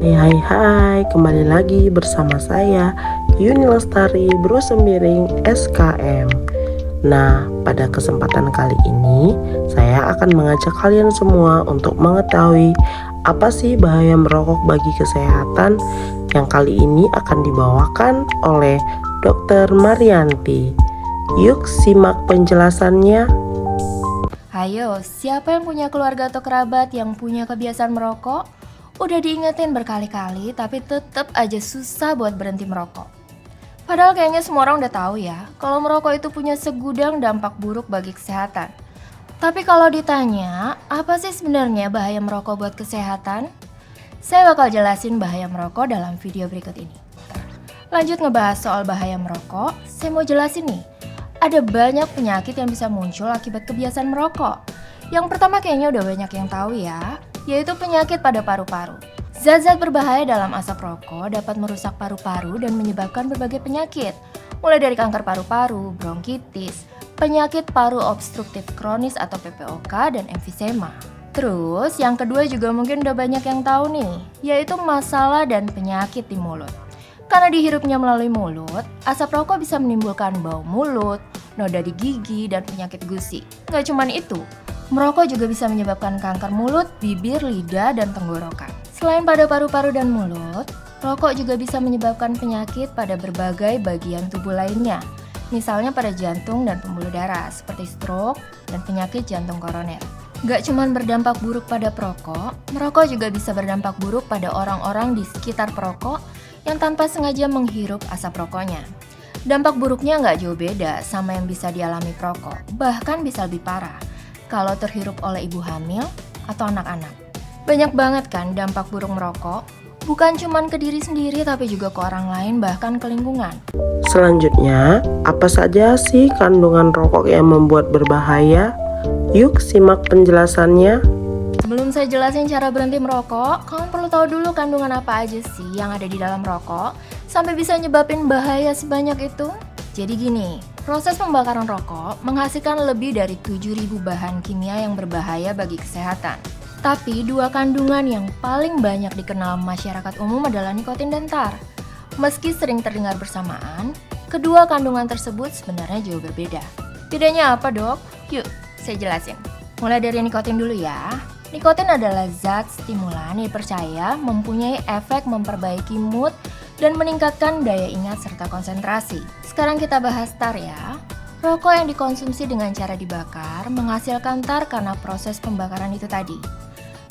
Hai, kembali lagi bersama saya Yuni Lestari Bro Sembiring SKM. Nah, pada kesempatan kali ini saya akan mengajak kalian semua untuk mengetahui apa sih bahaya merokok bagi kesehatan yang kali ini akan dibawakan oleh Dr. Marianti. Yuk simak penjelasannya. Ayo, siapa yang punya keluarga atau kerabat yang punya kebiasaan merokok? Udah diingetin berkali-kali tapi tetap aja susah buat berhenti merokok. Padahal kayaknya semua orang udah tahu ya, kalau merokok itu punya segudang dampak buruk bagi kesehatan. Tapi kalau ditanya, apa sih sebenarnya bahaya merokok buat kesehatan? Saya bakal jelasin bahaya merokok dalam video berikut ini. Lanjut ngebahas soal bahaya merokok, saya mau jelasin nih. Ada banyak penyakit yang bisa muncul akibat kebiasaan merokok. Yang pertama kayaknya udah banyak yang tahu ya, yaitu penyakit pada paru-paru. Zat-zat berbahaya dalam asap rokok dapat merusak paru-paru dan menyebabkan berbagai penyakit, mulai dari kanker paru-paru, bronkitis, penyakit paru obstruktif kronis atau PPOK, dan emfisema. Terus yang kedua juga mungkin udah banyak yang tahu nih, yaitu masalah dan penyakit di mulut. Karena dihirupnya melalui mulut, asap rokok bisa menimbulkan bau mulut, noda di gigi, dan penyakit gusi. Nggak cuman itu, merokok juga bisa menyebabkan kanker mulut, bibir, lidah, dan tenggorokan. Selain pada paru-paru dan mulut, rokok juga bisa menyebabkan penyakit pada berbagai bagian tubuh lainnya. Misalnya pada jantung dan pembuluh darah, seperti stroke dan penyakit jantung koroner. Nggak cuman berdampak buruk pada perokok, merokok juga bisa berdampak buruk pada orang-orang di sekitar perokok yang tanpa sengaja menghirup asap rokoknya. Dampak buruknya nggak jauh beda sama yang bisa dialami perokok, bahkan bisa lebih parah kalau terhirup oleh ibu hamil atau anak-anak. Banyak banget kan dampak buruk merokok, bukan cuma ke diri sendiri tapi juga ke orang lain bahkan ke lingkungan. Selanjutnya, apa saja sih kandungan rokok yang membuat berbahaya? Yuk simak penjelasannya. Sebelum saya jelasin cara berhenti merokok, kamu perlu tahu dulu kandungan apa aja sih yang ada di dalam rokok sampai bisa nyebabin bahaya sebanyak itu. Jadi gini, proses pembakaran rokok menghasilkan lebih dari 7.000 bahan kimia yang berbahaya bagi kesehatan. Tapi dua kandungan yang paling banyak dikenal masyarakat umum adalah nikotin dan tar. Meski sering terdengar bersamaan, kedua kandungan tersebut sebenarnya jauh berbeda. Bedanya apa dok? Yuk, saya jelasin. Mulai dari nikotin dulu ya. Nikotin adalah zat stimulan yang dipercaya mempunyai efek memperbaiki mood dan meningkatkan daya ingat serta konsentrasi. Sekarang kita bahas tar ya. Rokok yang dikonsumsi dengan cara dibakar menghasilkan tar karena proses pembakaran itu tadi.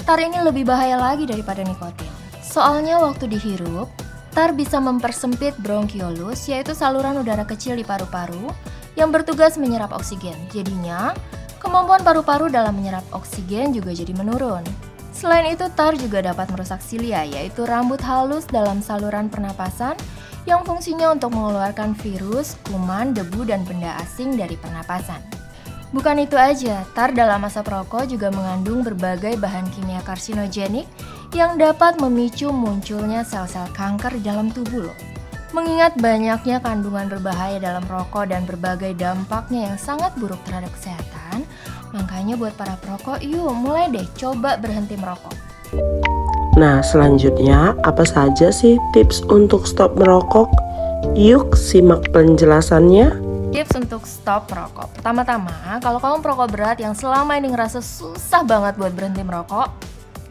Tar ini lebih bahaya lagi daripada nikotin. Soalnya waktu dihirup, tar bisa mempersempit bronkiolus, yaitu saluran udara kecil di paru-paru yang bertugas menyerap oksigen. Jadinya, kemampuan paru-paru dalam menyerap oksigen juga jadi menurun. Selain itu, tar juga dapat merusak silia, yaitu rambut halus dalam saluran pernapasan yang fungsinya untuk mengeluarkan virus, kuman, debu, dan benda asing dari pernapasan. Bukan itu aja, tar dalam asap rokok juga mengandung berbagai bahan kimia karsinogenik yang dapat memicu munculnya sel-sel kanker di dalam tubuh loh. Mengingat banyaknya kandungan berbahaya dalam rokok dan berbagai dampaknya yang sangat buruk terhadap kesehatan, makanya buat para perokok, yuk mulai deh coba berhenti merokok. Nah, selanjutnya apa saja sih tips untuk stop merokok? Yuk simak penjelasannya. Tips untuk stop merokok. Pertama-tama, kalau kamu perokok berat yang selama ini ngerasa susah banget buat berhenti merokok,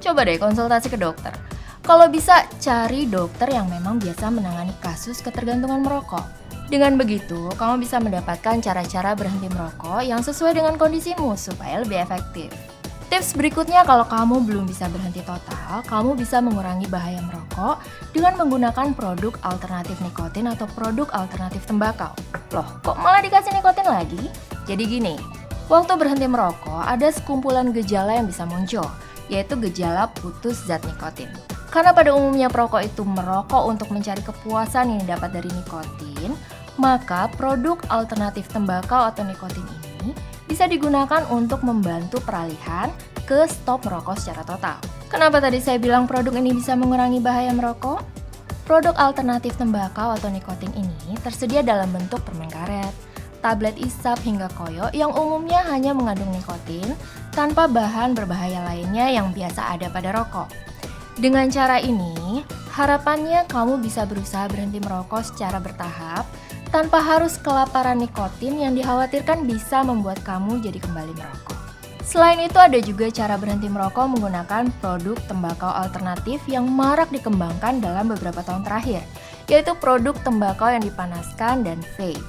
coba deh konsultasi ke dokter. Kalau bisa, cari dokter yang memang biasa menangani kasus ketergantungan merokok. Dengan begitu, kamu bisa mendapatkan cara-cara berhenti merokok yang sesuai dengan kondisimu supaya lebih efektif. Tips berikutnya, kalau kamu belum bisa berhenti total, kamu bisa mengurangi bahaya merokok dengan menggunakan produk alternatif nikotin atau produk alternatif tembakau. Loh, kok malah dikasih nikotin lagi? Jadi gini, waktu berhenti merokok ada sekumpulan gejala yang bisa muncul, yaitu gejala putus zat nikotin. Karena pada umumnya perokok itu merokok untuk mencari kepuasan yang didapat dari nikotin, maka produk alternatif tembakau atau nikotin ini bisa digunakan untuk membantu peralihan ke stop merokok secara total. Kenapa tadi saya bilang produk ini bisa mengurangi bahaya merokok? Produk alternatif tembakau atau nikotin ini tersedia dalam bentuk permen karet, tablet isap hingga koyo yang umumnya hanya mengandung nikotin tanpa bahan berbahaya lainnya yang biasa ada pada rokok. Dengan cara ini, harapannya kamu bisa berusaha berhenti merokok secara bertahap tanpa harus kelaparan nikotin yang dikhawatirkan bisa membuat kamu jadi kembali merokok. Selain itu ada juga cara berhenti merokok menggunakan produk tembakau alternatif yang marak dikembangkan dalam beberapa tahun terakhir, yaitu produk tembakau yang dipanaskan dan vape.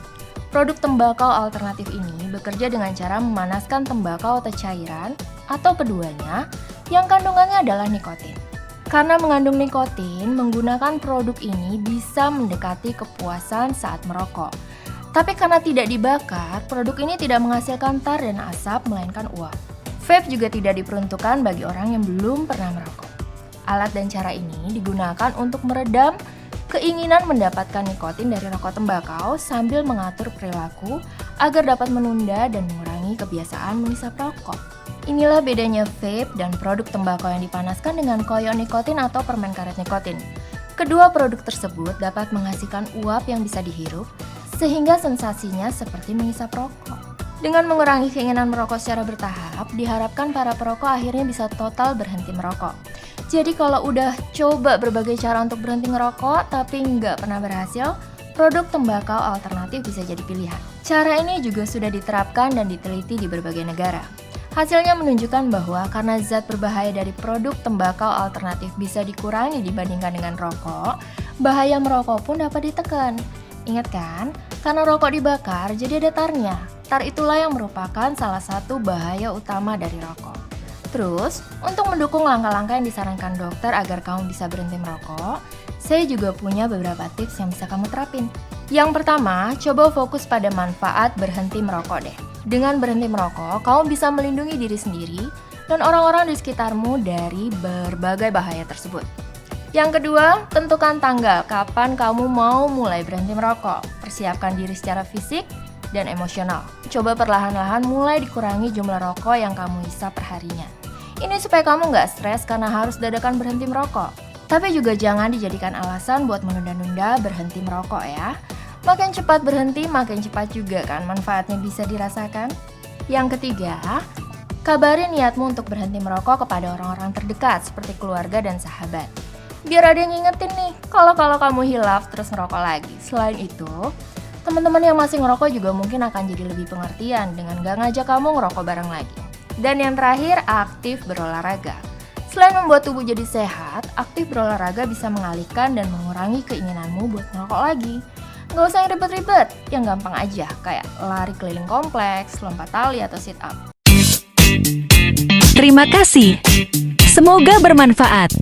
Produk tembakau alternatif ini bekerja dengan cara memanaskan tembakau atau cairan, atau keduanya, yang kandungannya adalah nikotin. Karena mengandung nikotin, menggunakan produk ini bisa mendekati kepuasan saat merokok. Tapi karena tidak dibakar, produk ini tidak menghasilkan tar dan asap, melainkan uap. Vape juga tidak diperuntukkan bagi orang yang belum pernah merokok. Alat dan cara ini digunakan untuk meredam keinginan mendapatkan nikotin dari rokok tembakau sambil mengatur perilaku agar dapat menunda dan mengurangi kebiasaan menghisap rokok. Inilah bedanya vape dan produk tembakau yang dipanaskan dengan koyon nikotin atau permen karet nikotin. Kedua produk tersebut dapat menghasilkan uap yang bisa dihirup, sehingga sensasinya seperti menghisap rokok. Dengan mengurangi keinginan merokok secara bertahap, diharapkan para perokok akhirnya bisa total berhenti merokok. Jadi kalau udah coba berbagai cara untuk berhenti ngerokok tapi nggak pernah berhasil, produk tembakau alternatif bisa jadi pilihan. Cara ini juga sudah diterapkan dan diteliti di berbagai negara. Hasilnya menunjukkan bahwa karena zat berbahaya dari produk tembakau alternatif bisa dikurangi dibandingkan dengan rokok, bahaya merokok pun dapat ditekan. Ingat kan? Karena rokok dibakar, jadi ada tarnya. Tar itulah yang merupakan salah satu bahaya utama dari rokok. Terus, untuk mendukung langkah-langkah yang disarankan dokter agar kamu bisa berhenti merokok, saya juga punya beberapa tips yang bisa kamu terapin. Yang pertama, coba fokus pada manfaat berhenti merokok deh. Dengan berhenti merokok, kamu bisa melindungi diri sendiri dan orang-orang di sekitarmu dari berbagai bahaya tersebut. Yang kedua, tentukan tanggal kapan kamu mau mulai berhenti merokok. Persiapkan diri secara fisik dan emosional. Coba perlahan-lahan mulai dikurangi jumlah rokok yang kamu hisap perharinya. Ini supaya kamu nggak stres karena harus dadakan berhenti merokok. Tapi juga jangan dijadikan alasan buat menunda-nunda berhenti merokok ya. Makin cepat berhenti, makin cepat juga kan manfaatnya bisa dirasakan. Yang ketiga, kabarin niatmu untuk berhenti merokok kepada orang-orang terdekat seperti keluarga dan sahabat. Biar ada yang ngingetin nih, kalau kamu hilaf terus ngerokok lagi. Selain itu, teman-teman yang masih ngerokok juga mungkin akan jadi lebih pengertian dengan gak ngajak kamu ngerokok bareng lagi. Dan yang terakhir, aktif berolahraga. Selain membuat tubuh jadi sehat, aktif berolahraga bisa mengalihkan dan mengurangi keinginanmu buat ngerokok lagi. Gak usah yang ribet-ribet, yang gampang aja, kayak lari keliling kompleks, lompat tali, atau sit up. Terima kasih. Semoga bermanfaat.